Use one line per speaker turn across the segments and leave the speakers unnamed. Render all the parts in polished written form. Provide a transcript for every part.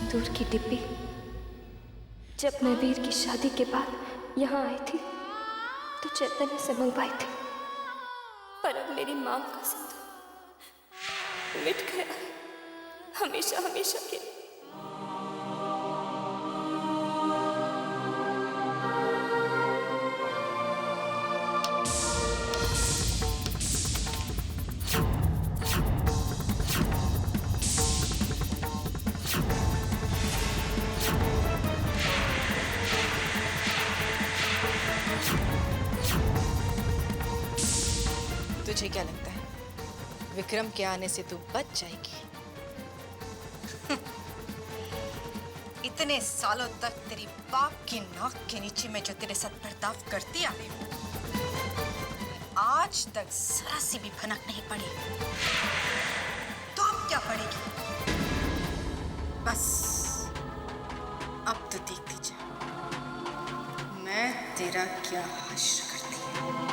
सिंदूर की डिब्बी जब मैं वीर की शादी के बाद यहाँ आई थी तो चैतन्य से मंगवाई थी, पर अब मेरी मांग का सिंदूर मिट गया है हमेशा हमेशा के।
तुझे क्या लगता है विक्रम के आने से तू बच जाएगी?
इतने सालों तक तेरी बाप की नाक के नीचे में जो तेरे साथ बर्ताव करती आ रही हूँ, आज तक जरा सी भी भनक नहीं पड़ी, तो अब क्या पड़ेगी? बस अब तो देखती जा मैं तेरा क्या हश्र करती हूँ।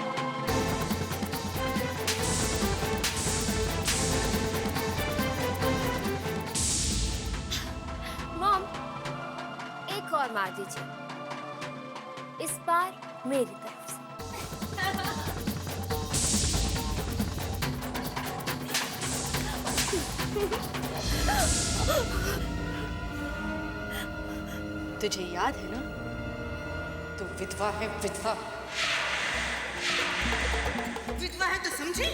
एक और मार दीजिए, इस बार मेरी तरफ से।
तुझे याद है ना, तू विधवा है, विधवा।
विधवा है तो समझी?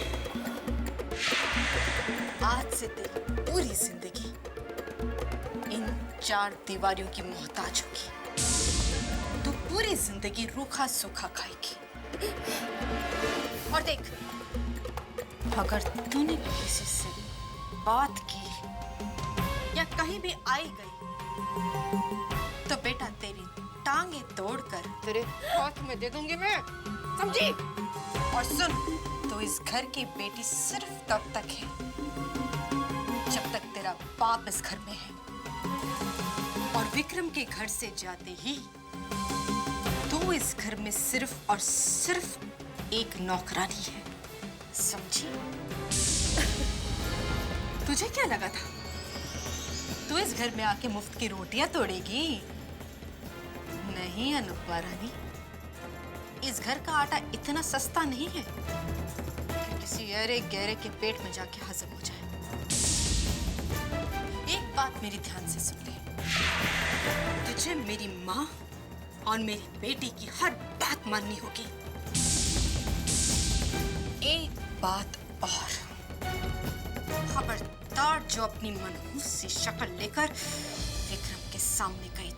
आज से तेरी पूरी जिंदगी इन 4 दीवारों की मोहताज होगी। तू पूरी जिंदगी रूखा सूखा खाएगी। और देख, अगर तूने किसी से बात की या कहीं भी आई गई तो बेटा तेरी टांगे तोड़कर
तेरे हाथ में दे दूंगी मैं, समझी?
और सुन, तो इस घर की बेटी सिर्फ तब तक है जब तक तेरा बाप इस घर में है, और विक्रम के घर से जाते ही तू इस घर में सिर्फ और सिर्फ एक नौकरानी है, समझी? तुझे क्या लगा था तू इस घर में आके मुफ्त की रोटियां तोड़ेगी? नहीं अनुपमा रानी, इस घर का आटा इतना सस्ता नहीं है कि किसी अरे गहरे के पेट में जाके हजम हो जाए। एक बात मेरी ध्यान से सुन ले, तुझे मेरी माँ और मेरी बेटी की हर बात माननी होगी। एक बात और, खबरदार जो अपनी मनहूस सी शक्ल लेकर विक्रम के सामने गई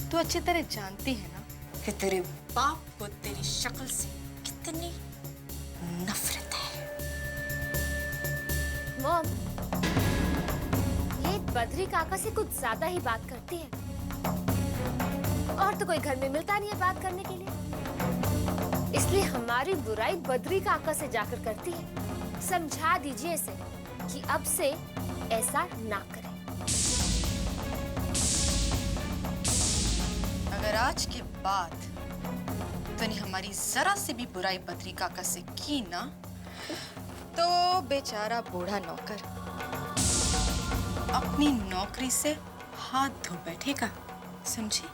तो अच्छी तरह जानती है ना कि तेरे बाप को तेरी शक्ल से कितनी नफरत है।
मॉम, ये बद्री काका से कुछ ज्यादा ही बात करती है, और तो कोई घर में मिलता नहीं है बात करने के लिए, इसलिए हमारी बुराई बद्री काका से जाकर करती है। समझा दीजिए इसे कि अब से ऐसा ना करे।
अगर आज के बाद तूने हमारी जरा से भी बुराई बद्री काका से की ना, तो बेचारा बूढ़ा नौकर अपनी नौकरी से हाथ धो बैठेगा, समझी?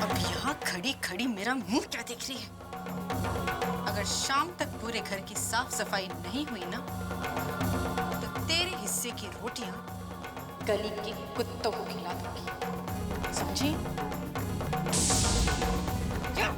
अब यहाँ खड़ी खड़ी मेरा मुंह क्या देख रही है? अगर शाम तक पूरे घर की साफ सफाई नहीं हुई ना, तो तेरे हिस्से की रोटियां गली के कुत्तों को खिला दूंगी, समझी? क्या?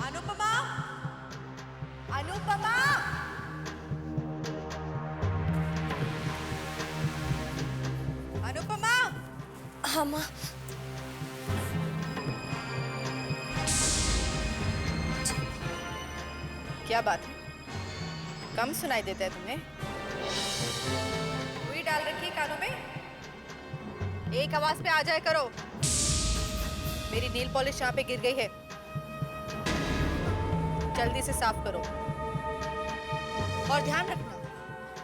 अनुपमा! अनुपमा!
हाँ माँ।
क्या बात है, कम सुनाई देता है तुम्हें? रुई डाल रखी है कानों में? एक आवाज पे आ जाए करो। मेरी नील पॉलिश यहाँ पे गिर गई है, जल्दी से साफ करो। और ध्यान रखना,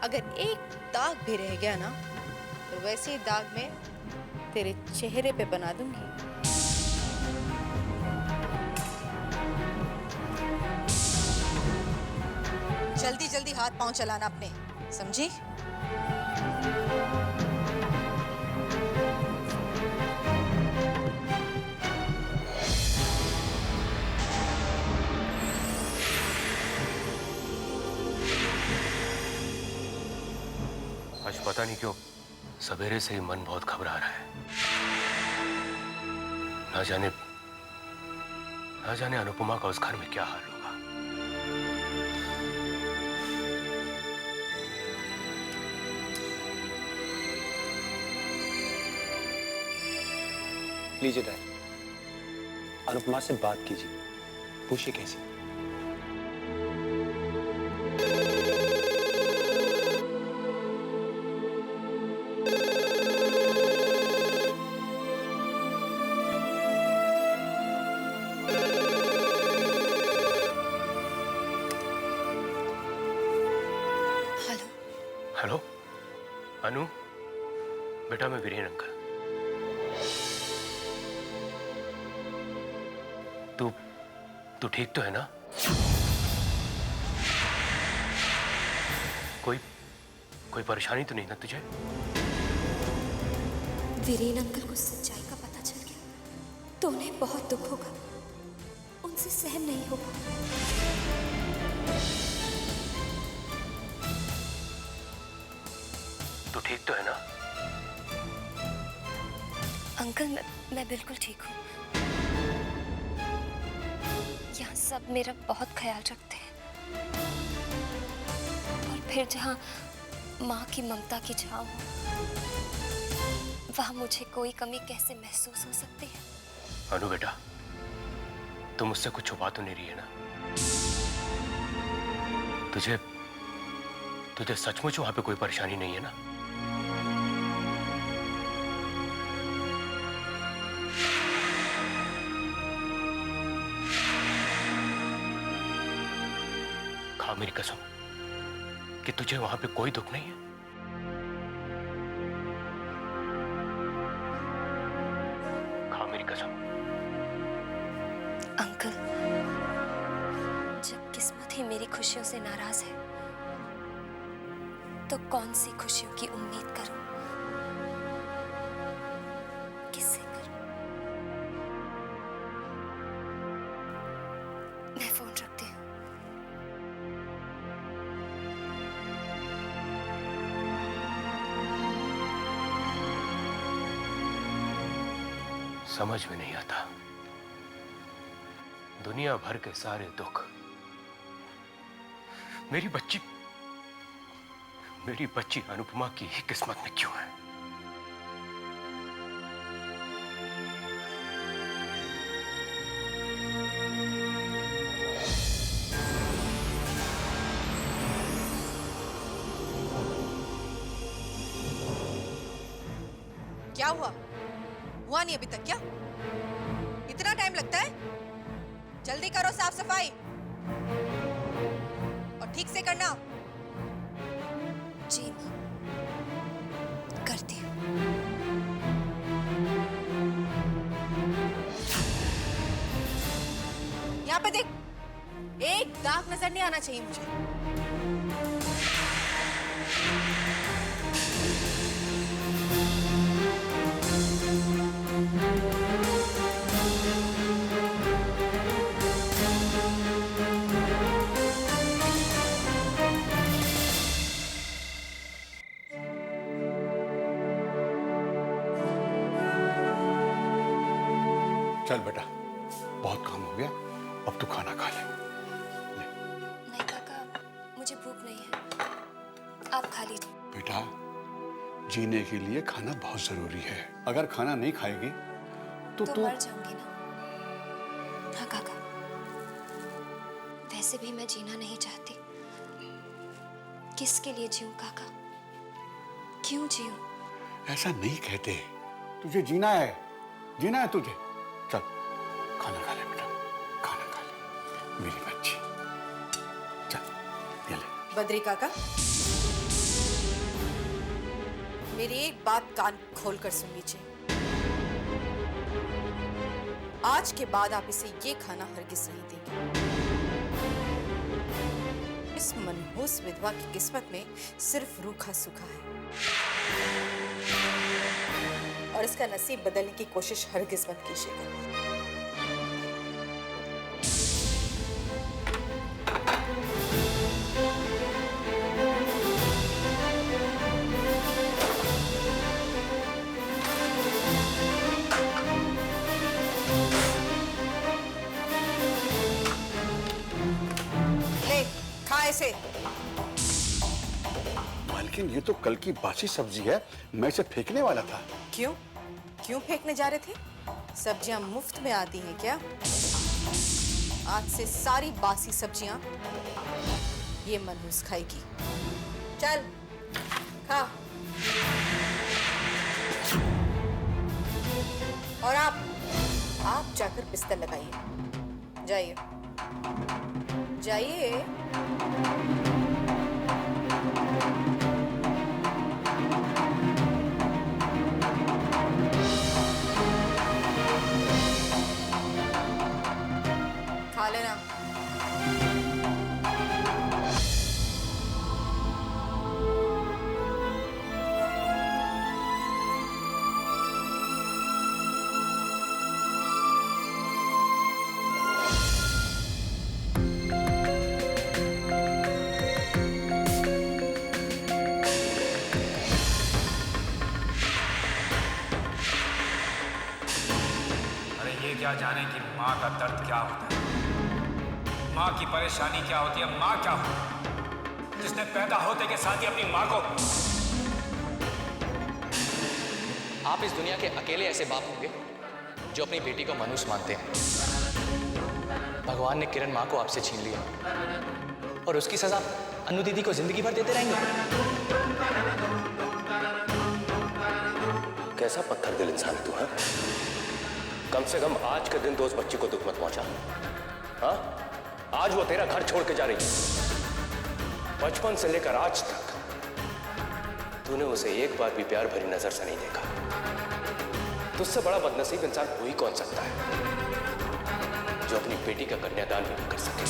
अगर एक दाग भी रह गया ना, तो वैसे ही दाग में तेरे चेहरे पे बना दूंगी। जल्दी जल्दी हाथ पांव चलाना अपने, समझी?
आज पता नहीं क्यों सवेरे से ही मन बहुत घबरा रहा है। ना जाने अनुपमा का उस घर में क्या हाल होगा।
लीजिए डैड, अनुपमा से बात कीजिए, पूछिए कैसी।
हेलो अनु, बेटा मैं वीरेन अंकल। तू ठीक तो है ना? कोई परेशानी तो नहीं ना तुझे?
वीरेन अंकल को सच्चाई का पता चल गया तो उन्हें बहुत दुख होगा, उनसे सहन नहीं होगा।
तू ठीक तो है ना?
अंकल मैं बिल्कुल ठीक हूँ। यहाँ सब मेरा बहुत ख्याल रखते हैं, और फिर जहाँ माँ की ममता की छाँव हो, वहाँ मुझे कोई कमी कैसे महसूस हो सकती है?
अनु बेटा, तुम मुझसे कुछ छुपा तो नहीं रही है ना? तुझे सचमुच वहां पे कोई परेशानी नहीं है ना? खा मेरी कसम कि तुझे वहां पे कोई दुख नहीं है। खा मेरी कसम।
अंकल, जब किस्मत ही मेरी खुशियों से नाराज है, तो कौन सी खुशियों की उम्मीद करूं? किससे करूं? मैं फोन रखती हूँ।
समझ में नहीं आता, दुनिया भर के सारे दुख मेरी बच्ची अनुपमा की ही किस्मत में क्यों है?
क्या हुआ नहीं अभी तक क्या? इतना टाइम लगता है? जल्दी करो साफ सफाई, और ठीक से करना।
जी माँ, करती हूँ।
यहाँ पे देख, एक दाग नजर नहीं आना चाहिए मुझे।
चल बेटा, बहुत काम हो गया, अब तू खाना खा ले।
नहीं काका, मुझे भूख नहीं है, आप खा लीजिए।
बेटा, जीने के लिए खाना बहुत जरूरी है। अगर खाना नहीं खाएगी तो
मर जाऊंगी ना। हाँ काका, वैसे से भी मैं जीना नहीं चाहती। किसके लिए जीऊं काका? क्यों जीऊं?
ऐसा नहीं कहते, तुझे जीना है तुझे। चल खाना खा ले बेटा, खाना खा ले मेरी बच्ची। चल ये ले।
बद्री काका, मेरी एक बात कान खोलकर सुन लीजिए। आज के बाद आप इसे ये खाना हरगिज नहीं देंगे। इस मनहूस विधवा की किस्मत में सिर्फ रूखा सूखा है और इसका नसीब बदलने की कोशिश हरगिज मत कीजिएगा। ले खा इसे।
मालकिन, ये तो कल की बासी सब्जी है, मैं इसे फेंकने वाला था।
क्यों क्यों फेंकने जा रहे थे? सब्जियां मुफ्त में आती हैं क्या? आज से सारी बासी सब्जियां ये मनहूस खाएगी। चल खा। और आप जाकर बिस्तर लगाइए। जाइए जाइए। खा लेना।
क्या जाने कि माँ का दर्द क्या होता है, माँ की परेशानी क्या होती है। माँ क्या हो जिसने पैदा होते के साथ ही अपनी माँ को।
आप इस दुनिया के अकेले ऐसे बाप होंगे जो अपनी बेटी को मनुष्य मानते हैं। भगवान ने किरण माँ को आपसे छीन लिया और उसकी सजा अनु दीदी को जिंदगी भर देते रहेंगे।
कैसा पत्थर दिल इंसान तू है? कम से कम आज के दिन तो उस बच्ची को दुख मत पहुंचा। हाँ, आज वो तेरा घर छोड़ के जा रही है। बचपन से लेकर आज तक तूने उसे एक बार भी प्यार भरी नजर से नहीं देखा। तुझसे बड़ा बदनसीब इंसान कोई कौन सकता है जो अपनी बेटी का कन्यादान भी न कर सके।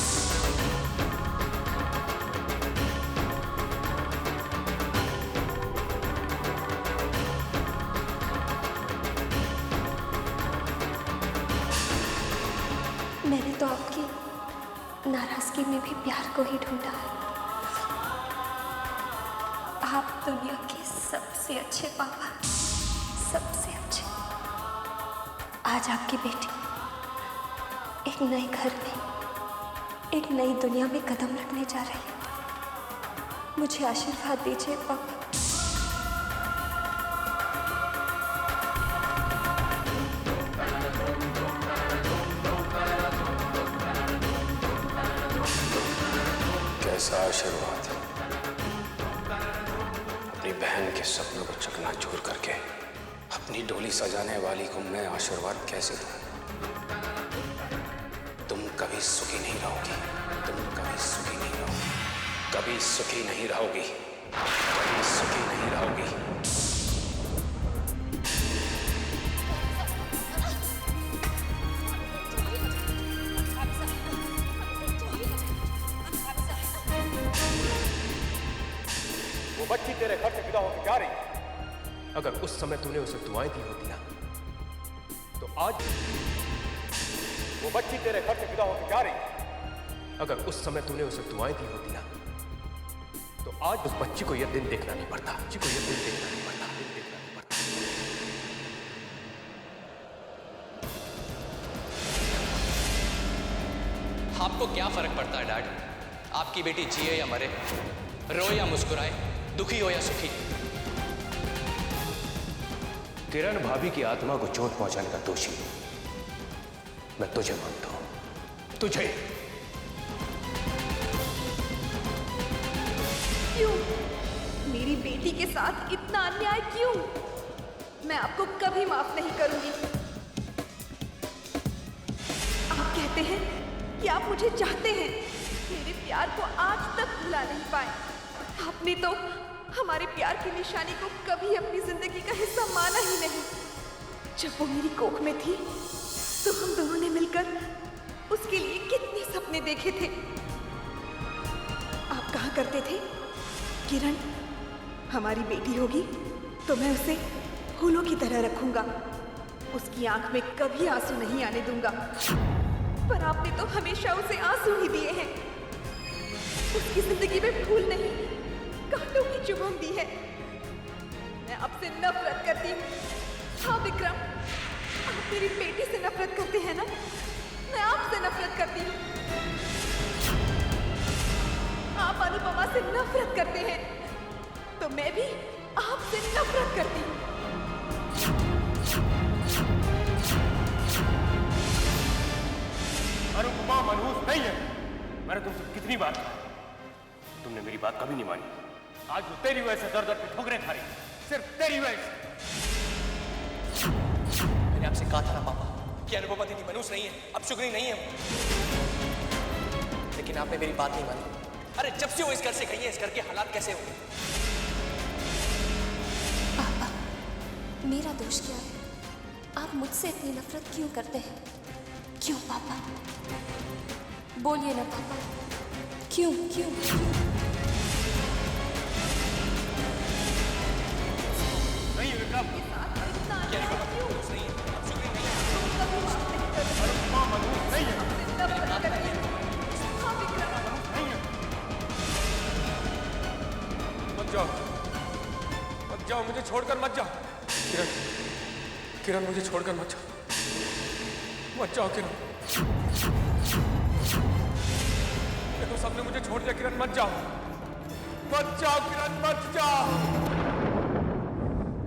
मैंने तो आपकी नाराजगी में भी प्यार को ही ढूंढा है। आप दुनिया के सबसे अच्छे पापा, सबसे अच्छे। आज आपकी बेटी एक नए घर में, एक नई दुनिया में कदम रखने जा रही है। मुझे आशीर्वाद दीजिए पापा।
कैसा आशीर्वाद? अपनी बहन के सपनों को चकनाचूर करके अपनी डोली सजाने वाली को मैं आशीर्वाद कैसे दूं? तुम कभी सुखी नहीं रहोगी, तुम कभी सुखी नहीं रहोगी, कभी सुखी नहीं रहोगी, कभी सुखी नहीं रहोगी।
बच्ची तेरे घर से विदा होकर जा रही है। अगर उस समय तूने उसे दुआएं दी होती ना, तो आज वो बच्ची तेरे घर से विदा होकर जा रही है। अगर उस समय तूने उसे दुआएं दी होती ना, तो आज उस बच्ची को यह दिन देखना नहीं पड़ता। बच्ची को यह दिन देखना नहीं पड़ता, दिन देखना नहीं
पड़ता। आपको क्या फर्क पड़ता है डैड? आपकी बेटी जिए या मरे, रोए या मुस्कुराए, दुखी हो या सुखी।
किरण भाभी की आत्मा को चोट पहुंचाने का दोषी मैं तुझे मानता हूं, तुझे।
क्यों? मेरी बेटी के साथ इतना अन्याय क्यों? मैं आपको कभी माफ नहीं करूंगी। आप कहते हैं कि आप मुझे चाहते हैं, मेरे प्यार को आज तक भुला नहीं पाए। आपने तो हमारे प्यार की निशानी को कभी अपनी जिंदगी का हिस्सा माना ही नहीं। जब वो मेरी कोख में थी तो हम दोनों ने मिलकर उसके लिए कितने सपने देखे थे। आप कहा करते थे, किरण हमारी बेटी होगी तो मैं उसे फूलों की तरह रखूंगा, उसकी आंख में कभी आंसू नहीं आने दूंगा। पर आपने तो हमेशा उसे आंसू ही दिए हैं, उसकी जिंदगी में फूल नहीं कांटों की चुभन दी है। मैं आपसे नफरत करती हूँ। हाँ विक्रम, आप मेरी बेटी से नफरत करते हैं ना? मैं आपसे नफरत करती हूँ। आप अनुपमा से नफरत करते हैं तो मैं भी आपसे नफरत करती हूँ।
अनुपमा मनहूस नहीं है। मैंने तुमसे कितनी बार कहा, तुमने मेरी बात कभी नहीं मानी। आज वो तेरी वजह से दर दर पे ठोकरें खा रही, सिर्फ तेरी वजह से।
मैंने आपसे कहा था ना पापा कि अनुपमा दीदी मनहूस नहीं है, अब शुक्री नहीं है वो। लेकिन आपने मेरी बात नहीं मानी। अरे जब से वो इस घर से गई है, इस घर के हालात कैसे हो गए?
पापा, मेरा दोष क्या है? आप मुझसे इतनी नफरत क्यों करते हैं? क्यों पापा? बोलिए ना पापा, क्यों क्यों?
नहीं विक्रम,
क्या अनुपमा मनहूस नहीं है? अब शुक्री नहीं है।
अनुपमा मनहूस नहीं है। मत जाओ, मत जाओ, मुझे छोड़कर मत जाओ। किरण, किरण मुझे छोड़कर मत जाओ, मत जाओ किरण। देखो सबने मुझे छोड़ दिया। किरण मत जाओ, मत जाओ किरण, मत जाओ,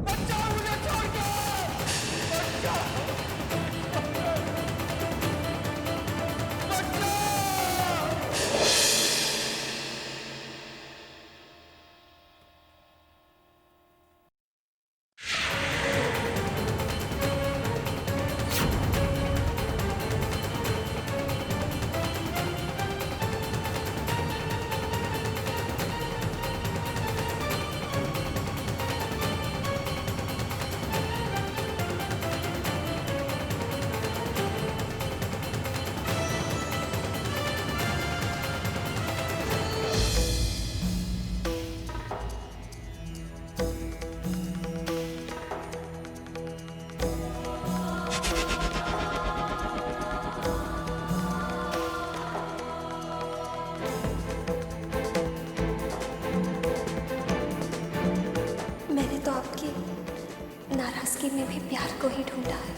मत जाओ मुझे छोड़ के, मत जाओ, मत जाओ।
नाराजगी में भी प्यार को ही ढूंढा है।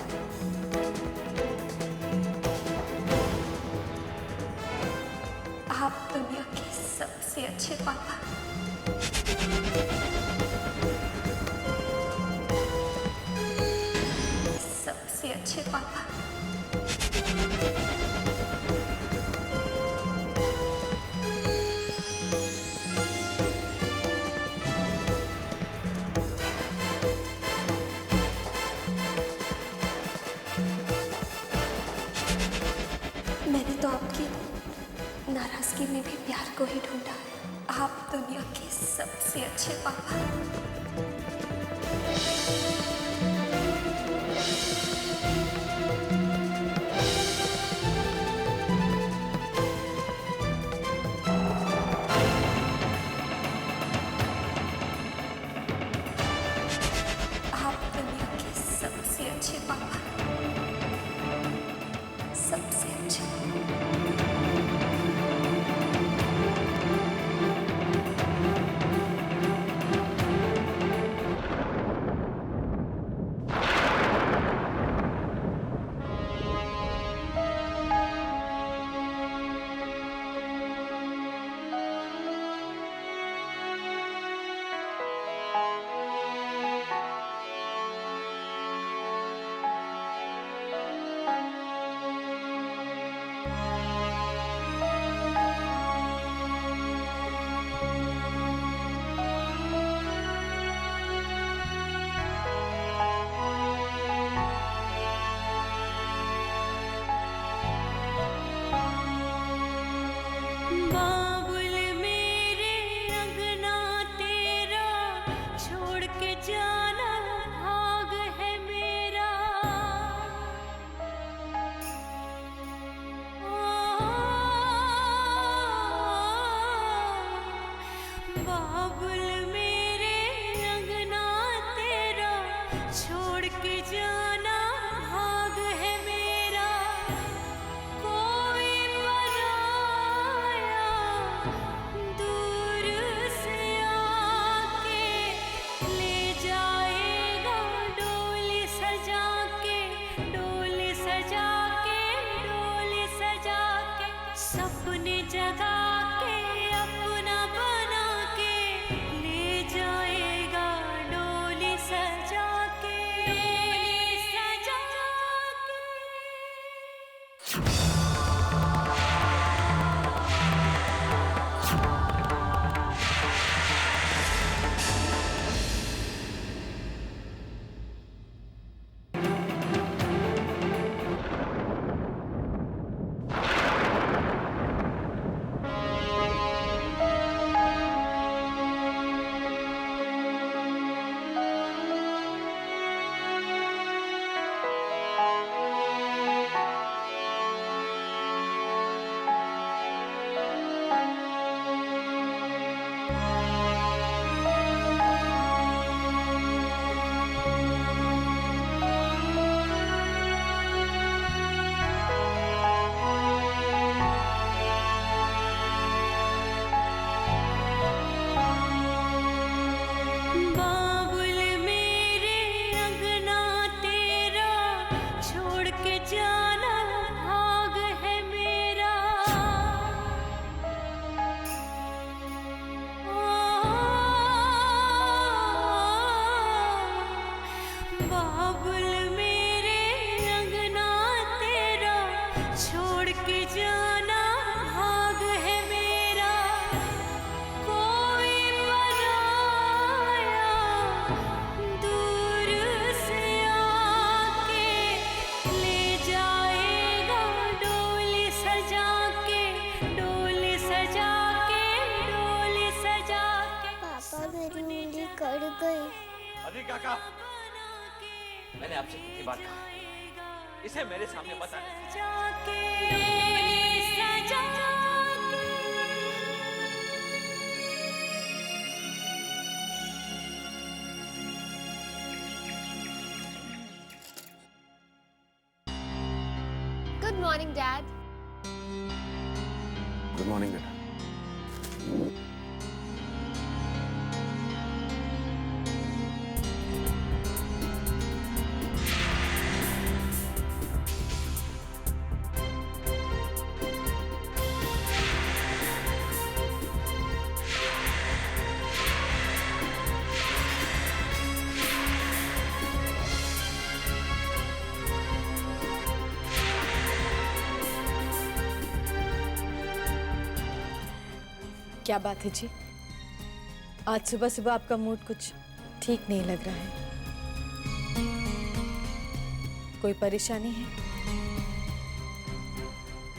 आप दुनिया के सबसे अच्छे पापा। सबसे अच्छे पापा। मैंने तो आपकी नाराजगी में भी प्यार को ही ढूंढा है। आप दुनिया के सबसे अच्छे पापा। आप दुनिया के सबसे अच्छे पापा। सबसे अच्छे।
जाना भाग है मेरा। बाबुल मेरे अंगना तेरा छोड़ के जाना भाग है मेरा। कोई पराया दूर से आके ले जाएगा डोली सजा के, डोली सजा के, डोली सजा के, सपने जगा के अपना बना के ले जाएगा डोली सजा के, डोली सजा के। बाबुल मेरे अंगना तेरा छोड़ के जाना भाग है मेरा। बाबुल मेरे अंगना तेरा छोड़ के जाना भाग है मेरा। कोई पराया दूर से आके ले जाएगा डोली सजा के, डोली सजा के, डोली सजा के।
पापा मेरी उंगली कट गई।
अरे काका, मैंने आपसे कितनी बार कहा इसे मेरे सामने मत आने।
सजा के, डोली सजा के।
Good morning, Dad.
Good morning बेटा।
क्या बात है जी? आज सुबह सुबह आपका मूड कुछ ठीक नहीं लग रहा है। कोई परेशानी है?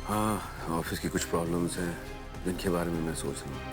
हाँ, ऑफिस की कुछ प्रॉब्लम्स हैं जिनके बारे में मैं सोच रहा हूँ।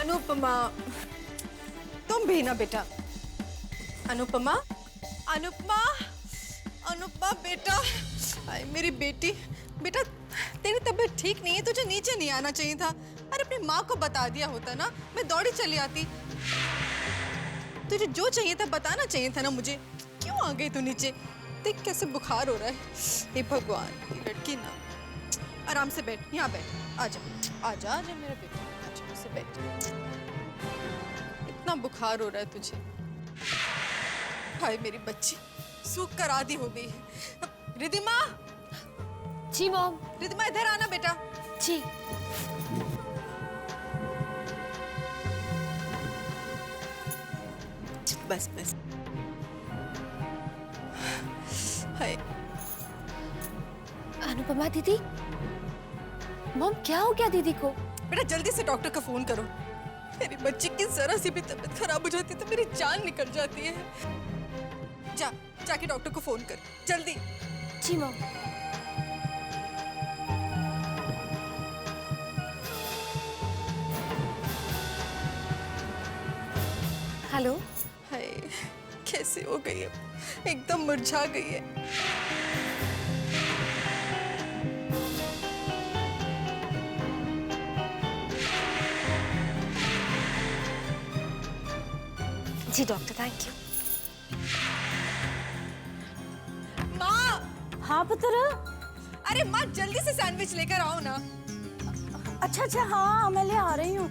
अनुपमा, तुम भी ना बेटा। अनुपमा, अनुपमा, अनुपमा बेटा। मेरी बेटी, बेटा तेरी तबीयत ठीक नहीं है, तुझे नीचे नहीं आना चाहिए था।
अरे अपनी माँ को बता दिया होता ना, मैं दौड़ी चली आती। तुझे जो चाहिए था बताना चाहिए था ना मुझे। क्यों आ गई तू नीचे? देख कैसे बुखार हो रहा है। हे भगवान, ये लड़की ना। आराम से बैठ, यहाँ बैठ। आजा आजा आजा मेरा बेटा, आजा से बैठ। इतना बुखार हो रहा है तुझे। हाय मेरी बच्ची, सूख कर आधी हो गई है। रिधिमा।
जी मॉम।
रिधिमा इधर आना बेटा।
जी।
बस बस। हाय
अनुपमा दीदी, मॉम क्या हो गया दीदी को?
बेटा जल्दी से डॉक्टर का फोन करो। मेरी बच्ची की जरा सी भी तबीयत खराब हो जाती तो मेरी जान निकल जाती है। जाके डॉक्टर को फोन कर जल्दी।
जी मॉम। हेलो।
हाय कैसे हो गई है, एकदम मुरझा गई है।
जी डॉक्टर, थैंक यू।
माँ।
हाँ पुत्र।
अरे माँ जल्दी से सैंडविच लेकर आओ ना।
अच्छा अच्छा, हाँ मैं ले आ रही हूँ।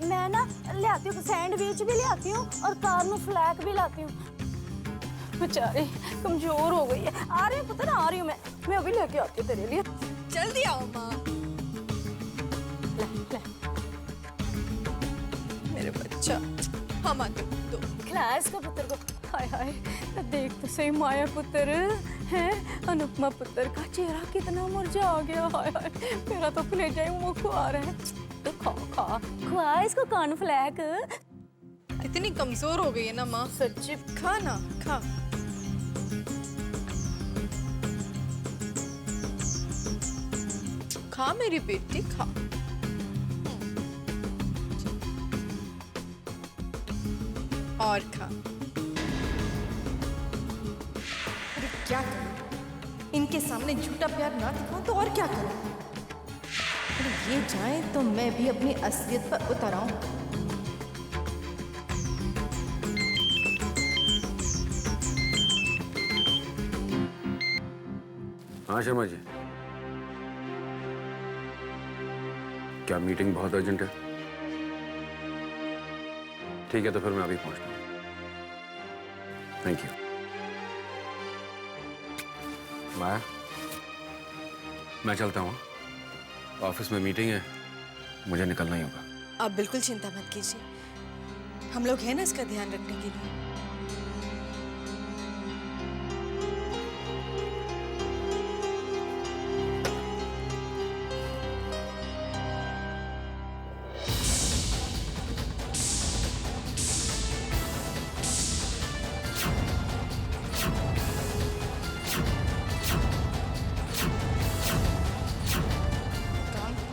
मैं ना ले आती हूँ, सैंडविच भी ले आती हूँ और कार्न फ्लैक भी लाती हूँ। बेचारी कमजोर हो गई है। आ रही हूँ पुत्र, आ रही हूँ मैं अभी लेके आती हूँ तेरे लिए।
जल्दी आओ माँ।
ले।
मेरे बच्चा। हाँ माँ दो।
क्लास का पुत्र को। हाय हाय, देख तो सही माया पुत्र है। अनुपमा पुत्र का चेहरा कितना मुरझा गया। हाय हाय, मेरा तो कलेजा ही मुंह खुआ रहा है। तो खा खुआ इसको कॉर्नफ्लैक।
कितनी कमजोर हो गई है ना माँ, सच्ची। खा ना खा। खा मेरी बेटी खा। और खा। अरे क्या करूं? इनके सामने झूठा प्यार ना दिखाऊं तो और क्या करूं? अरे ये जाए तो मैं भी अपनी असलियत पर उतर आऊं।
हाँ शर्मा जी, क्या मीटिंग बहुत अर्जेंट है? ठीक है तो फिर मैं अभी पहुंचता हूँ। Thank you. माया, मैं चलता हूँ, ऑफिस में मीटिंग है, मुझे निकलना ही होगा।
आप बिल्कुल चिंता मत कीजिए, हम लोग हैं ना इसका ध्यान रखने के लिए।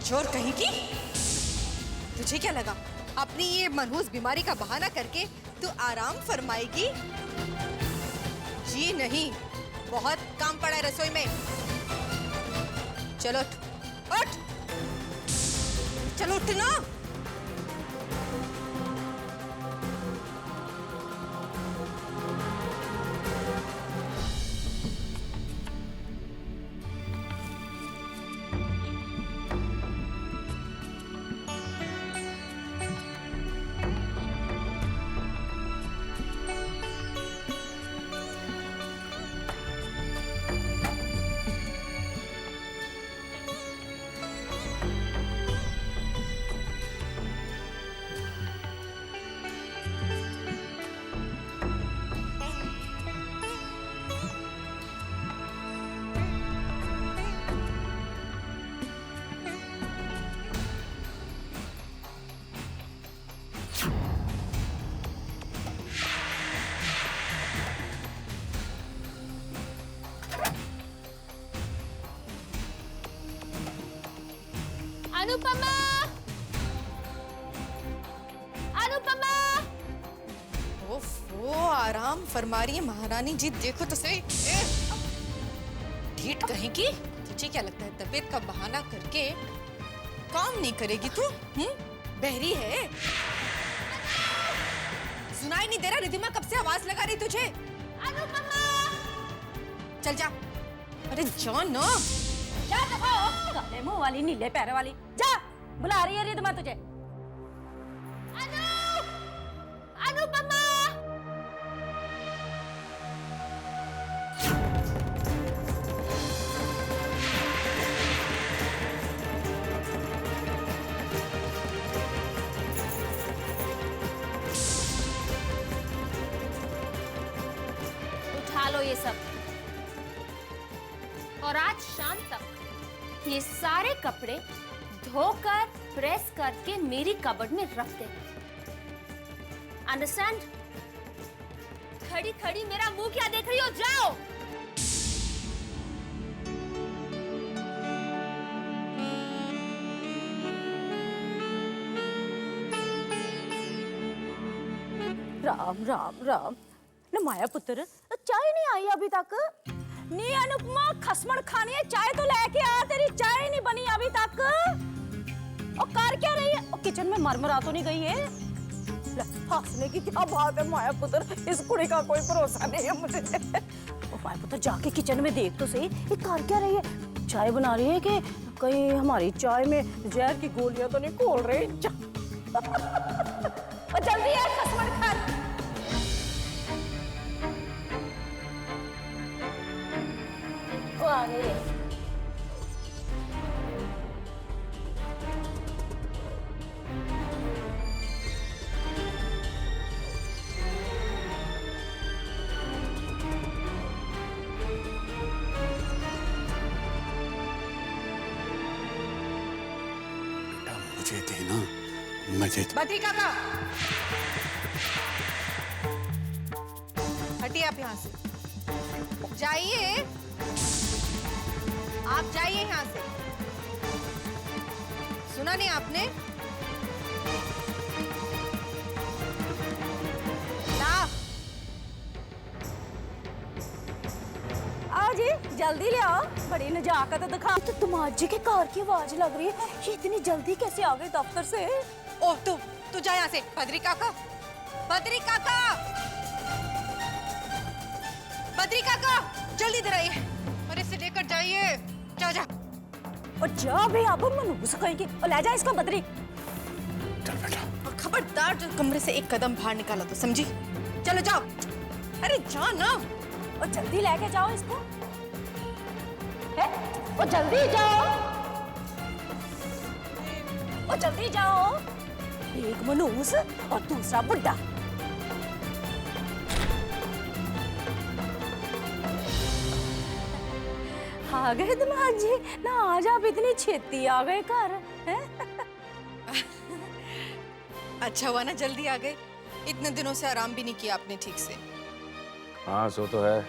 चोर कहीं की? तुझे क्या लगा अपनी ये मनहूस बीमारी का बहाना करके तू आराम फरमाएगी? जी नहीं, बहुत काम पड़ा है रसोई में। चलो उठ, चलो उठ ना।
अनुपमा! अनुपमा!
ओफो, आराम फरमा रही है महारानी जी, देखो तो सही। ढीठ कहीं की। तुझे क्या लगता है तबीयत का बहाना करके काम नहीं करेगी तू? बहरी है? सुनाई नहीं दे रहा? रिधिमा कब से आवाज लगा रही तुझे?
अनुपमा!
चल जा। अरे जान ना।
जा दफा काले मुंह वाली नीले पैर वाली, जा बुला रही है रिधिमा तुझे।
अनुपमा! उठा लो ये सब और आज शाम तक ये सारे कपड़े धोकर प्रेस करके मेरी कबर्ड में रख दे। अंडरस्टैंड? खड़ी खड़ी मेरा मुंह क्या देख रही हो? जाओ।
राम राम राम न माया पुत्र, चाय नहीं आई अभी तक? नी अनुपमा, खसमण खानी है, चाय तो लेके आ, तेरी चाय नहीं बनी अभी तक। और कर क्या रही है? और किचन में मरमरा तो नहीं गई है? हंसने की क्या बात है माया पुत्र, इस कुड़ी का कोई भरोसा नहीं है मुझे। माया पुत्र जाके किचन में देख तो सही, ये कर क्या रही है? चाय बना रही है कि कहीं हमारी चाय में जहर की गोलियां तो नहीं घोल रही? और जल्दी है खसमण खा। वो आ गई है।
मुझे देना, मुझे।
बद्री काका, हटिए आप यहाँ से। जाइए, आप जाइए यहाँ से। सुना नहीं आपने? ना।
आओ जी, जल्दी ले आओ, बड़ी नजाकत दिखा। तो तुम्हारे जी के कार की आवाज लग रही है, ये इतनी जल्दी कैसे आ गए दफ्तर से?
ओह तू जा यहाँ से। बद्री काका, बद्री काका, बद्री काका, जल्दी इधर आइए और इसे लेकर जाइए। जा जा।
और जा भी अब मनूस कहेंगे, और ले जा इसको बद्री।
चल बेटा।
और खबरदार जो कमरे से एक कदम बाहर निकाला तो, समझी? चलो जाओ। अरे जाओ ना।
और जल्दी लेके जाओ इसको, है? और जल्दी जाओ, और जल्दी जाओ। एक मनूस और दूसरा बुड्ढा। आ गए दिमाग जी ना, आज आप इतनी छेती आ गए घर, हैं?
अच्छा हुआ ना जल्दी आ गए, इतने दिनों से आराम भी नहीं किया आपने ठीक से।
हाँ सो तो है,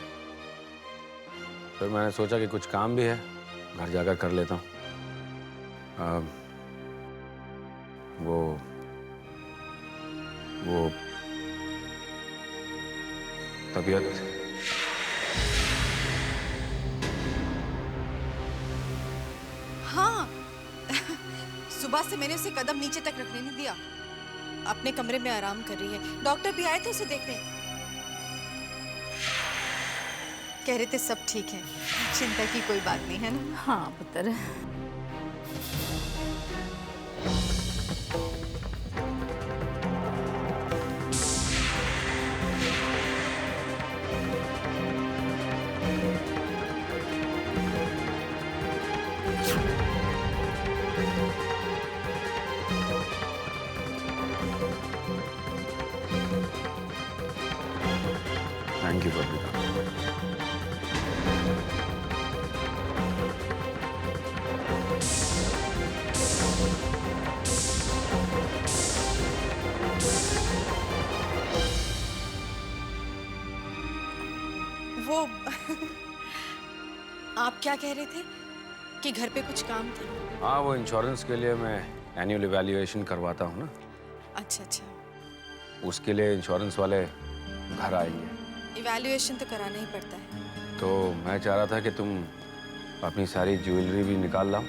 फिर मैंने सोचा कि कुछ काम भी है, घर जाकर कर लेता हूँ। वो तबीयत
हाँ सुबह से मैंने उसे कदम नीचे तक रखने नहीं दिया, अपने कमरे में आराम कर रही है। डॉक्टर भी आए थे उसे देखने, कह रहे थे सब ठीक है, चिंता की कोई बात नहीं है ना?
हाँ पुत्र।
Thank you Babita.
वो आप क्या कह रहे थे कि घर पे कुछ काम था?
हाँ वो इंश्योरेंस के लिए मैं एनुअल इवैल्यूएशन करवाता हूँ ना।
अच्छा अच्छा।
उसके लिए इंश्योरेंस वाले घर आएंगे।
इवैल्यूएशन तो कराना ही पड़ता है।
तो मैं चाह रहा था कि तुम अपनी सारी ज्वेलरी भी निकाल लाओ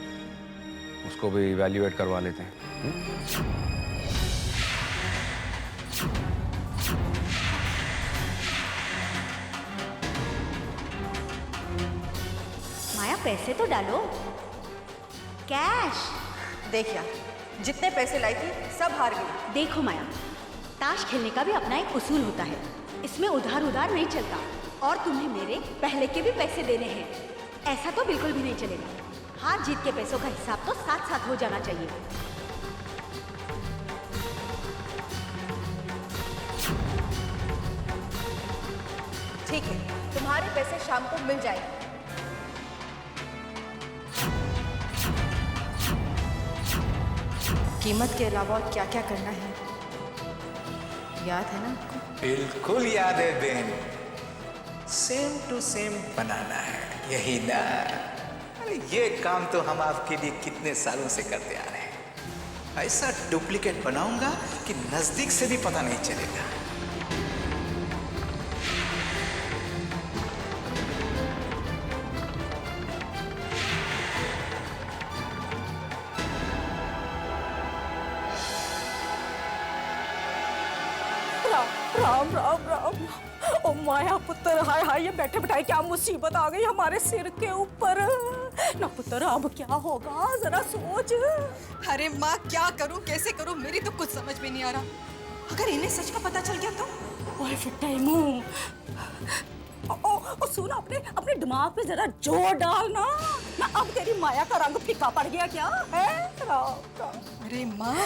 उसको भी इवैल्यूएट करवा लेते हैं।
माया पैसे तो डालो, कैश।
देखिए, जितने पैसे लाई थी सब हार गई।
देखो माया, ताश खेलने का भी अपना एक उसूल होता है, इसमें उधार उधार नहीं चलता। और तुम्हें मेरे पहले के भी पैसे देने हैं, ऐसा तो बिल्कुल भी नहीं चलेगा। हार जीत के पैसों का हिसाब तो साथ साथ हो जाना चाहिए।
ठीक है, तुम्हारे पैसे शाम को मिल जाएंगे। कीमत के अलावा क्या क्या करना है याद है ना आपको?
बिल्कुल याद है बहन, सेम टू सेम बनाना है, यही ना? अरे ये काम तो हम आपके लिए कितने सालों से करते आ रहे हैं। ऐसा डुप्लीकेट बनाऊंगा कि नजदीक से भी पता नहीं चलेगा।
राम राम राम। ओ माया पुत्र, हाय हाय, ये बैठे बैठाए क्या मुसीबत आ गई हमारे सिर के ऊपर। ना पुत्र, अब क्या होगा जरा सोच।
अरे माँ, क्या करूं, कैसे करूं, मेरी तो कुछ समझ में नहीं आ रहा। अगर इन्हें सच का पता चल गया तो?
ओए फिट्टे मुंह, ओ सुन, अपने दिमाग पे जरा जोर डालना ना। अब तेरी माया का रंग फीका पड़ गया क्या है?
अरे माँ,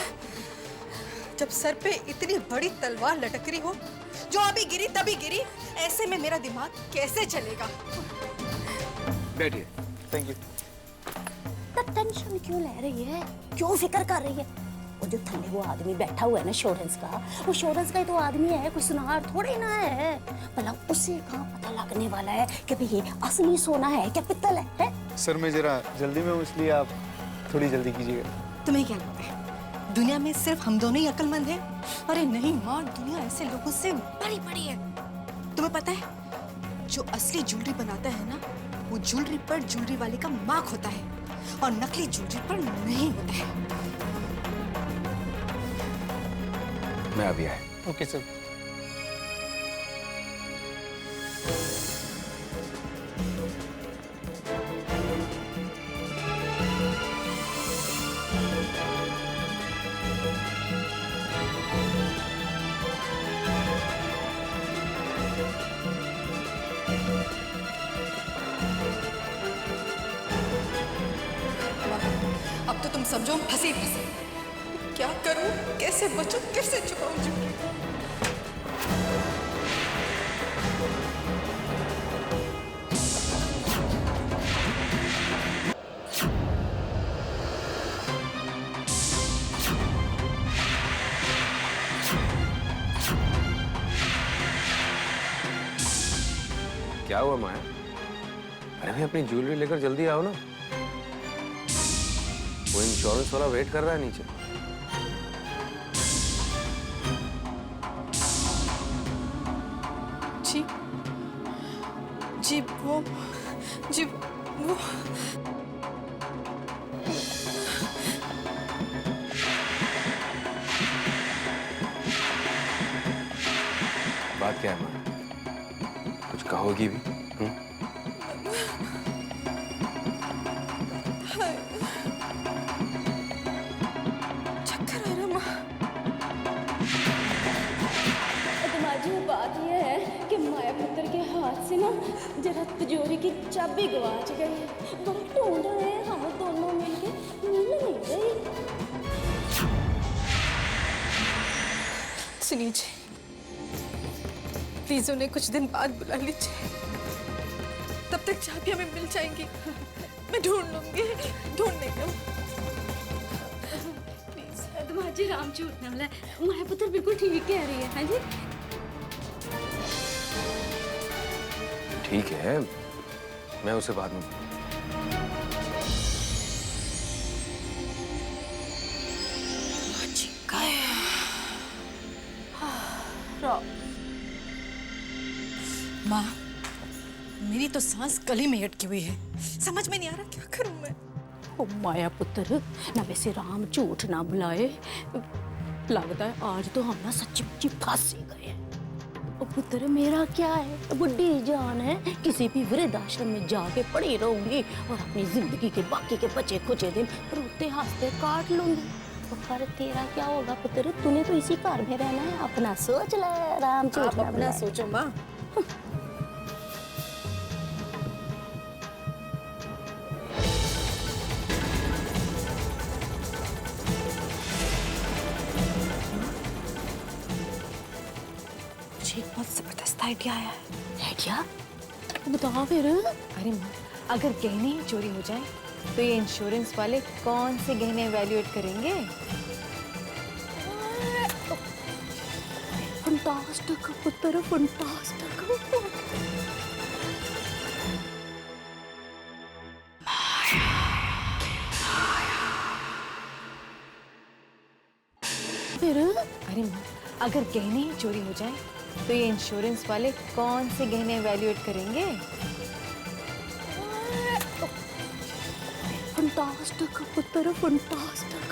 जब सर पे इतनी बड़ी तलवार लटक रही हो, जो अभी गिरी तभी गिरी, ऐसे में मेरा दिमाग कैसे चलेगा?
बैठिए।
Thank you.
टेंशन क्यों ले रही है, क्यों फिक्र कर रही है? वो जो थल्ले वो आदमी बैठा हुआ है ना श्योरेंस का, वो श्योरेंस का ही तो आदमी है, कोई सुनार थोड़ी ना है। भला उसे कहाँ पता लगने वाला है कि भाई ये असली सोना है क्या पित्तल है?
सर मैं जरा जल्दी में हूँ, इसलिए आप थोड़ी जल्दी कीजिएगा।
तुम्हें क्या लगता है दुनिया में सिर्फ हम दोनों ही अक्लमंद हैं? अरे नहीं माँ, दुनिया ऐसे लोगों से बड़ी बड़ी है। तुम्हें पता है, जो असली ज्वेलरी बनाता है ना, वो ज्वेलरी पर ज्वेलरी वाले का मार्क होता है और नकली ज्वेलरी पर नहीं होता है।
मैं अभी आया।
Okay sir.
अब तो तुम समझो फंसी फंसी। क्या करूं, कैसे बचूं, कैसे चुकाऊं ज्वेलरी?
क्या हुआ माया? अरे भाई अपनी ज्वेलरी लेकर जल्दी आओ ना, वो इंश्योरेंस वाला वेट कर रहा है नीचे।
जी जी वो
बात क्या है माया? कुछ कहोगी भी?
चक्कर आ रहा माँ।
तुम्हारी वो बात ये है कि माया पुत्र के हाथ से ना जरा तिजोरी की चाबी गवाच गई है। हम ढूंढ रहे हैं, हम दोनों मिलके, मिल नहीं रही।
सुनिए जी, प्लीज उन्हें कुछ दिन बाद बुला लीजिए, तब तक चाबी हमें मिल जाएंगी। मैं ढूंढ लूंगी, ढूंढ लेंगे।
तुम्हारी राम झूठ ना बोला, माया पुत्र बिल्कुल ठीक कह रही है। हाँ जी
ठीक है, मैं उसे बाद में।
माँ, मेरी तो सांस गले में अटकी हुई है, समझ में नहीं आ रहा क्या करूं मैं।
ओ माया पुत्र ना वैसे राम झूठ ना बुलाए, लगता है आज तो हम ना सच्ची मुच्ची फंस ही गए। ओ पुत्र मेरा क्या है, बुढ़ी जान है, किसी भी वृद्धाश्रम में जाके पड़ी रहूंगी और अपनी जिंदगी के बाकी के बचे खुचे दिन रोते हंसते काट लूंगी। पर तेरा क्या होगा पुत्र, तूने तो इसी घर में रहना है, अपना सोच ले। राम झूठ ना
अपना सोचो माँ।
मुझे एक बहुत जबरदस्त आइडिया आया है। आइडिया? बता फिर।
अरे माँ, अगर गहने ही चोरी हो जाए तो ये इंश्योरेंस वाले कौन से गहने एवेल्युएट करेंगे?
फंटास्टिक पुत्र, फंटास्टिक। फिर?
अरे माँ, अगर गहने ही चोरी हो जाए तो ये इंश्योरेंस वाले कौन से गहने एवेल्युएट करेंगे?
फंटास्टिक पुत्र, फंटास्टिक।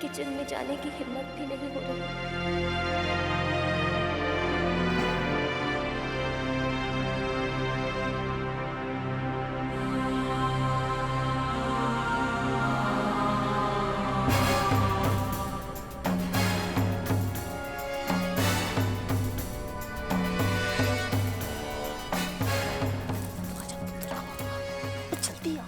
किचन में जाने की हिम्मत भी नहीं हो रही।
जल्दी आ।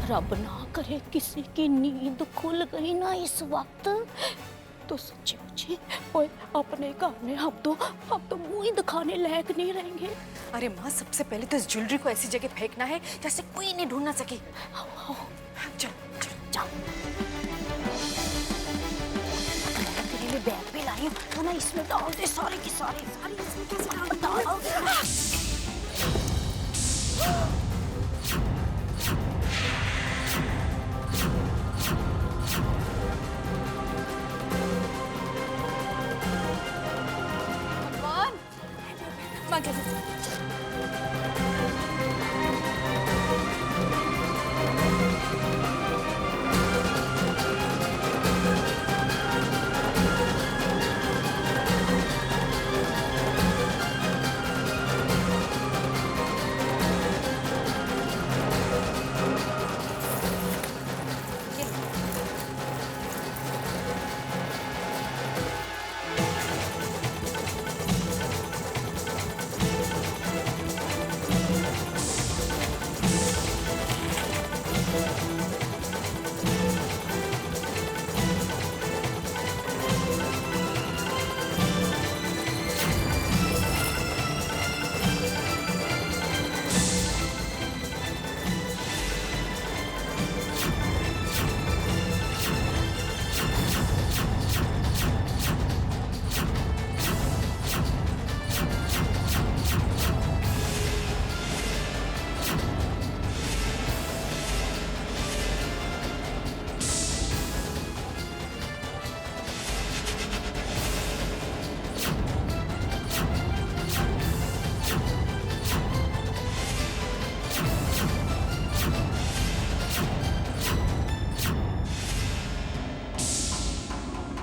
रब ना करे किसी की नींद खुल गई ना इस वक्त तो सच्ची मुझे ओए अपने घर में हम तो मुंह ही दिखाने लायक नहीं रहेंगे।
अरे माँ, सबसे पहले तो इस ज्वेलरी को ऐसी जगह फेंकना है जैसे कोई नहीं ढूंढ ना सके।
चल जाओ। तेरे लिए बैग भी लाई हूँ तो ना इसमें डाल दे सारे की सारी इसमें कैसे डाल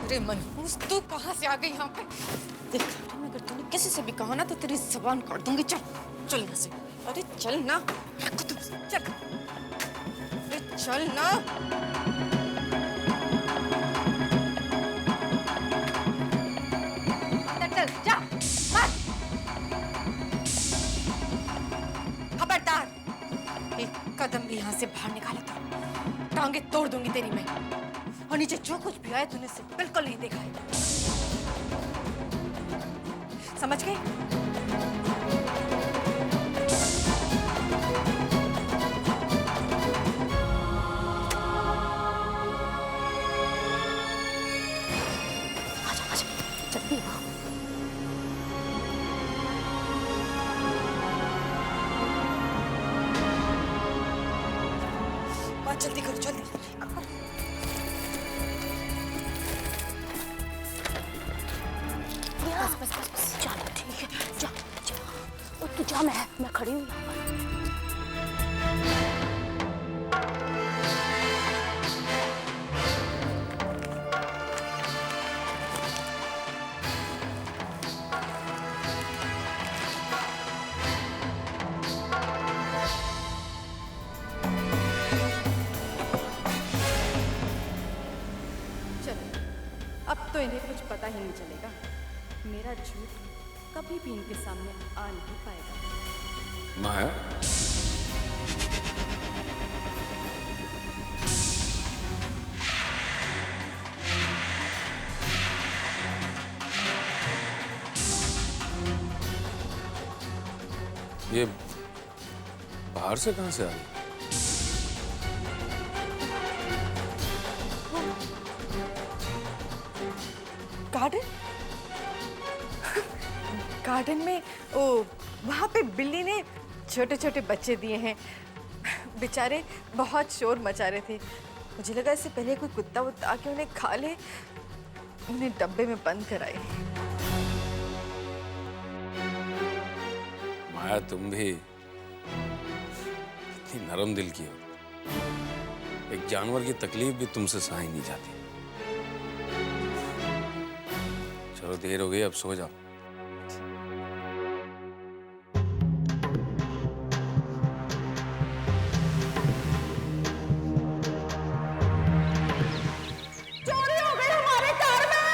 अरे मनहूस, तू कहाँ से आ गई यहाँ पे? देख, अगर तूने किसी से भी कहा ना तो तेरी जबान काट दूंगी। चल चल यहाँ से। अरे चल ना, चल। अरे चल ना। चल जा, मत। खबरदार, एक कदम भी यहाँ से बाहर निकाला तो टांगे तोड़ दूंगी तेरी मैं। और नीचे जो कुछ भी आया तूने से बिल्कुल नहीं देखा है, समझ गए?
आजा जल्दी आ।
बात जल्दी करो, जल्दी।
बस चलो ठीक है, जा तू जा, मैं खड़ी हूँ यहाँ पर।
चलो, अब तो इन्हें कुछ पता ही नहीं चलेगा। मेरा झूठ कभी भी इनके सामने आ नहीं पाएगा।
माया, ये बाहर से कहां से आ रही?
गार्डन? गार्डन में ओ वहाँ पे बिल्ली ने छोटे छोटे बच्चे दिए हैं। बेचारे बहुत शोर मचा रहे थे। मुझे लगा इससे पहले कोई कुत्ता वुत्ता आके उन्हें खा ले, उन्हें डब्बे में बंद कराए।
माया, तुम भी इतनी नरम दिल की हो।
एक जानवर की तकलीफ भी तुमसे सही नहीं जाती। चलो देर हो गई, अब सो जाओ।
चोरी हो गई हमारे कार में।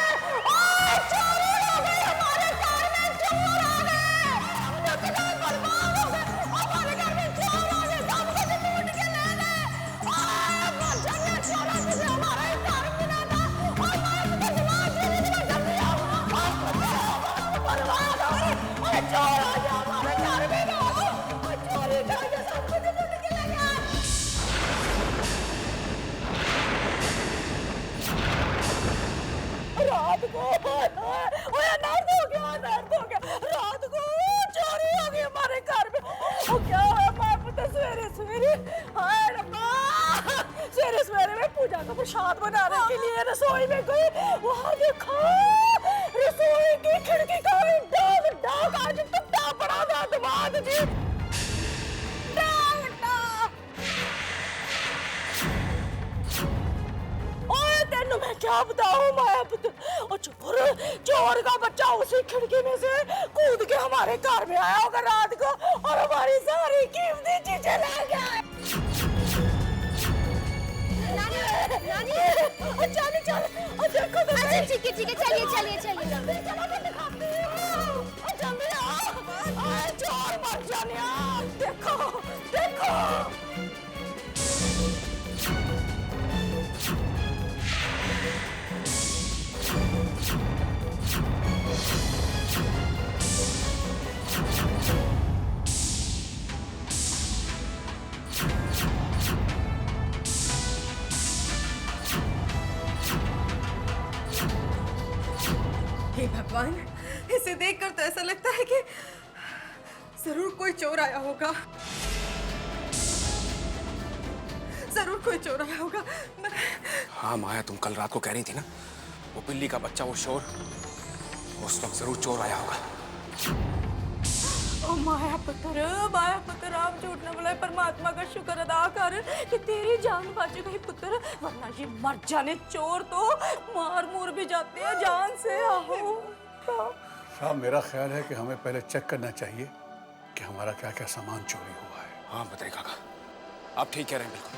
ओए, चोरी हो गई हमारे कार में, चोर आ गए। हम लोग कितने बर्बाद हो गए। हमारे घर में चोर आ गए, सब कुछ लूट के ले गए। ओए, बचाने चोरा मुझे हमारा ही कार मिला था। और मैं तो दिमाग से निकल जल्दी आओ। बर्बाद हो गए। ओए, चोर आ गया हमारे कार में ना। ओए, चोरी करके सब कुछ लूट के ले गए। रात को ओए अनर्थ हो गया, अनर्थ हो गया। रात को चोरी हो गई हमारे घर में। वो क्या है माँ पता सवेरे सवेरे, हाय रब्बा, सवेरे सवेरे में पूजा का प्रसाद बनाने के लिए रसोई में गई। वहाँ देखो रसोई की खिड़की का डाग डाग आज टूटा पड़ा था। दबाद जी डाग डाग। ओए तेनू मैं क्या बताऊं माया पुत्र। और चोर का बच्चा उसी खिड़की में से कूद के हमारे घर में आया होगा रात को और हमारी सारी कीमती चीजें ले गया। चलिए चलो देखो तो।
अच्छा ठीक है चलिए चलिए चलिए।
चलो मैं दिखाती हूँ। जल्दी आओ। चोर मर जाने। देखो देखो।
हे भगवान, इसे देखकर तो ऐसा लगता है कि जरूर कोई चोर आया होगा। जरूर कोई चोर आया होगा।
हाँ माया, तुम कल रात को कह रही थी ना, वो बिल्ली का बच्चा, वो शोर, उस वक्त जरूर चोर आया होगा।
ओ माया पुत्र आप झूठ न बोले। परमात्मा का शुक्र अदा कर कि तेरी जान बच गई पुत्र, वरना ये मर जाने चोर तो मार मूर भी जाते हैं जान से। आओ
साहब, मेरा ख्याल है कि हमें पहले चेक करना चाहिए कि हमारा क्या क्या सामान चोरी हुआ है।
हाँ बताइए काका, आप ठीक कह रहे हैं बिल्कुल।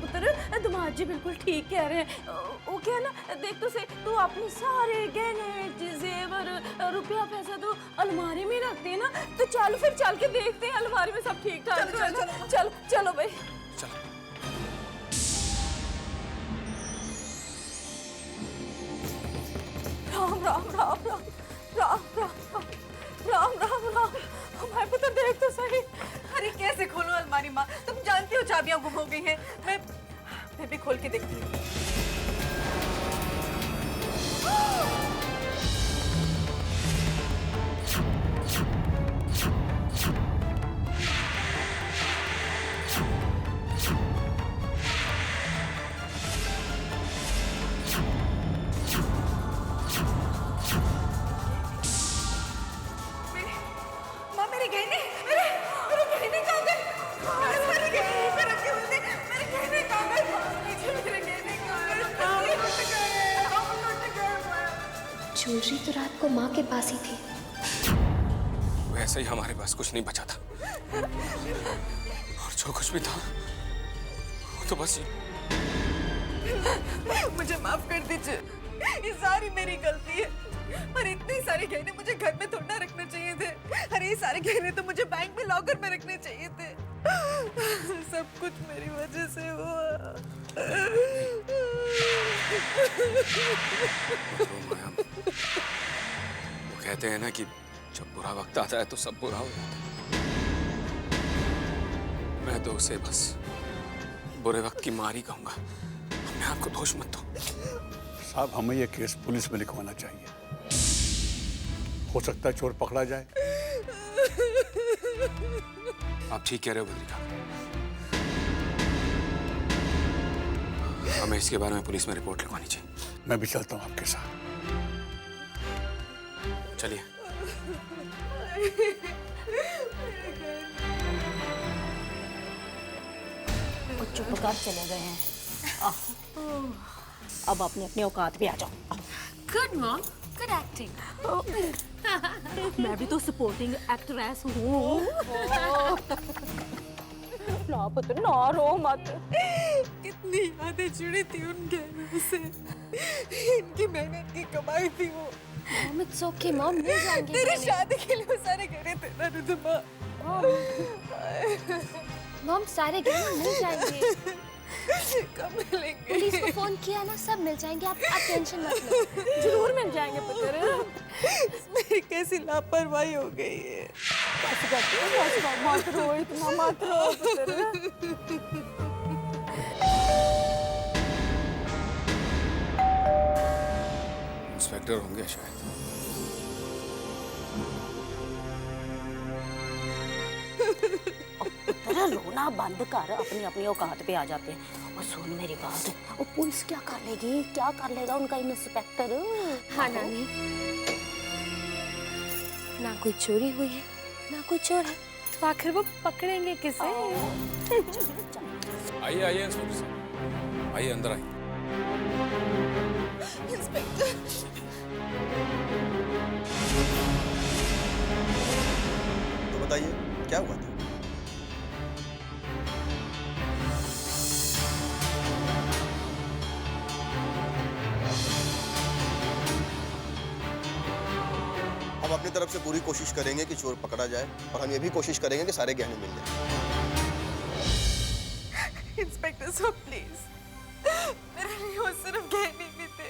पुत्र दामाद जी बिल्कुल ठीक कह रहे हैं। वो क्या है ना, देख तो सही, तू अपने सारे गहने जेवर रुपया पैसा तो अलमारी में रखते हैं ना। तो चल फिर चल के देखते हैं अलमारी में सब ठीक ठाक। चलो चलो भाई
चलो।
राम राम राम राम राम राम राम राम राम। हमारे पुत्र देख तो सही।
अरे कैसे खोलूं अलमारी माँ, तुम जानती हो चाबियां गुम हो गई हैं। मैं भी खोल के देखती हूँ। माँ मेरे गहने, मेरे गहने कहाँ गए? मेरे गहने पे रखे हुए थे। मेरे गहने कहाँ गए? मेरे गहने कहाँ गए? हम लुट गए।
ज्वेलरी तो रात को माँ के पास ही थी।
वैसे ही हमारे पास कुछ नहीं बचा था, और जो कुछ भी था वो तो बस
मुझे माफ कर दीजिए, ये सारी मेरी गलती है। और इतने सारे गहने मुझे घर में थोड़ा रखने चाहिए थे। अरे ये सारे गहने तो मुझे बैंक में लॉकर में रखने चाहिए थे। सब कुछ मेरी वजह से हुआ।
वो कहते हैं ना कि जब बुरा वक्त आता है तो सब बुरा हो जाता है। मैं तो उसे बस बुरे वक्त की मार ही कहूंगा। अपने आप को दोष मत दो।
साहब, हमें ये केस पुलिस में लिखवाना चाहिए। हो सकता है चोर पकड़ा जाए।
आप ठीक कह रहे हो बद्रिका, हमें इसके बारे में पुलिस में रिपोर्ट लिखवानी चाहिए।
मैं भी चलता हूँ आपके साथ।
चलिए।
चुप कर चले गए हैं। अब अपनी अपनी औकात पे आ जाओ।
Good mom, good acting.
मैं भी तो सपोर्टिंग एक्ट्रेस हूँ। ना पुत्र ना रो मत।
कितनी यादें जुड़ी थी उन गहनों से, इनकी मेहनत की कमाई थी वो।
मॉम इट्स ओके मॉम, मिल जाएंगे।
तेरी शादी के लिए वो सारे गहने थे ना रिद्धमा।
मॉम सारे गहने मिल जाएंगे।
कब मिलेंगे?
पुलिस को फोन किया ना, सब मिल जाएंगे। आप टेंशन मत लो,
जरूर मिल जाएंगे पुत्र।
मेरी कैसी लापरवाही हो गई है।
मत रो, इतना मत रो पुत्र।
इंस्पेक्टर होंगे शायद।
पुत्र रोना बंद कर, अपनी अपनी औकात पे आ जाते हैं। और सुन मेरी बात, वो पुलिस क्या कर लेगी, क्या कर लेगा उनका इंस्पेक्टर?
हाँ नानी, ना कोई चोरी हुई है ना कोई चोर है, तो आखिर वो पकड़ेंगे किसे?
आइए आइए इंस्पेक्टर साहब, आइए अंदर आइए।
इंस्पेक्टर,
तो बताइए क्या हुआ था? हम अपनी तरफ से पूरी कोशिश करेंगे कि चोर पकड़ा जाए, और हम ये भी कोशिश करेंगे कि सारे गहने मिल जाए।
इंस्पेक्टर साहब प्लीज, मेरे लिए वो सिर्फ गहने नहीं थे,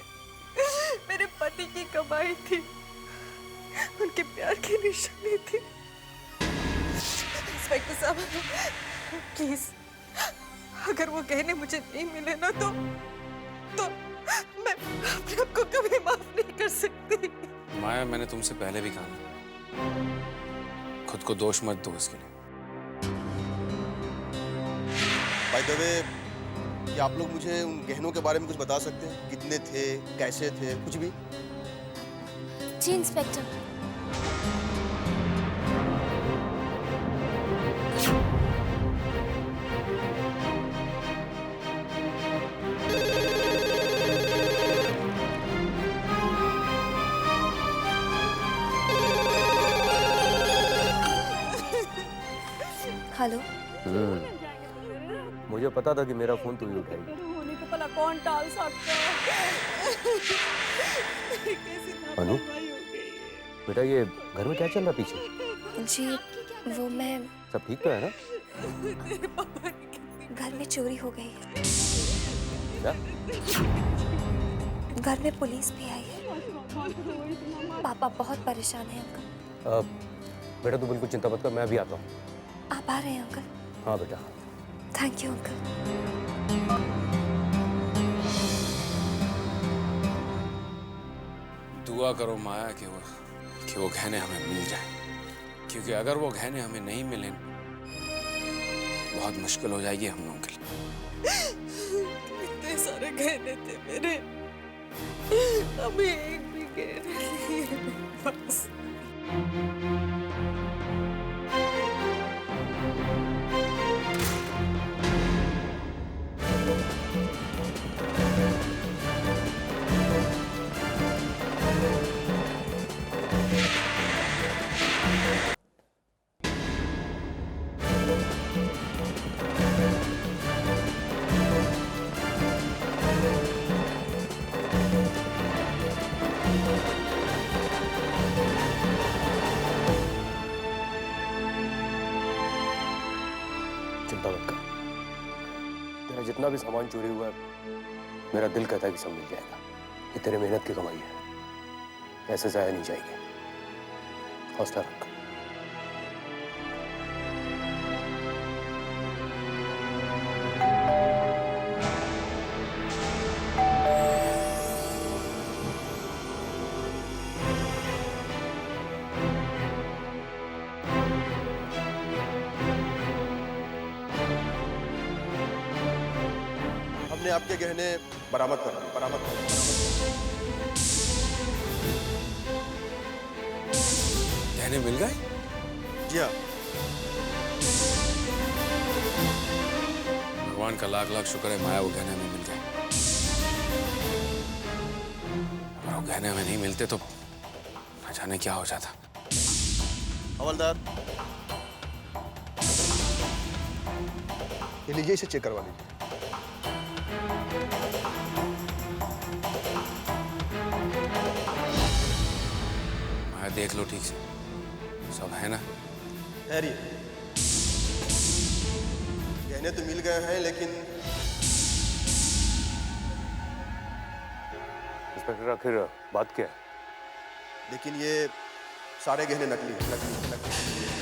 मेरे पति की कमाई थी, उनके प्यार की निशानी थी। इंस्पेक्टर साहब प्लीज, अगर वो गहने मुझे नहीं मिले ना तो मैं अपने आप को कभी माफ नहीं कर सकती।
माया, मैंने तुमसे पहले भी कहा, खुद को दोष मत दो इसके लिए।
बाय द वे, क्या आप लोग मुझे उन गहनों के बारे में कुछ बता सकते हैं? कितने थे, कैसे थे, कुछ भी?
जी इंस्पेक्टर।
हेलो।
मुझे पता था कि मेरा फोन तू ही उठाएगी।
होने को भला कौन टाल सकता है?
अनु, बेटा ये घर में क्या चल रहा पीछे?
जी वो मैं,
सब ठीक तो है ना?
घर में चोरी हो गई है।
क्या?
घर में पुलिस भी आई है। पापा बहुत परेशान हैं अंकल।
बेटा तू बिल्कुल चिंता मत कर, मैं भी आता हूँ।
आप आ रहे हैं अंकल?
हाँ बेटा।
Thank you uncle.
दुआ करो माया कि वो गहने हमें मिल जाए, क्योंकि अगर वो गहने हमें नहीं मिले बहुत मुश्किल हो जाएगी हम लोगों के लिए।
इतने सारे गहने थे मेरे, अभी एक भी गहने नहीं है बस।
चिंता मत कर, तेरा जितना भी सामान चोरी हुआ है, मेरा दिल कहता है कि सब मिल जाएगा। ये तेरे मेहनत की कमाई है, ऐसे जाया नहीं जाएगी। हौसला रख।
हमने आपके गहने बरामद कर लिए,
गहने मिल गए?
जी हाँ।
भगवान भगवान का लाख लाख शुक्र है माया वो गहने में मिल गए। अगर वो गहने में नहीं मिलते तो न जाने क्या हो जाता।
हवलदार, ये लीजिए, इसे चेक करवा लीजिए।
माया देख लो ठीक से, सब है ना?
ठहरिए, गहने तो मिल गए हैं लेकिन
इंस्पेक्टर आखिर बात क्या है?
लेकिन ये सारे गहने नकली हैं, नकली।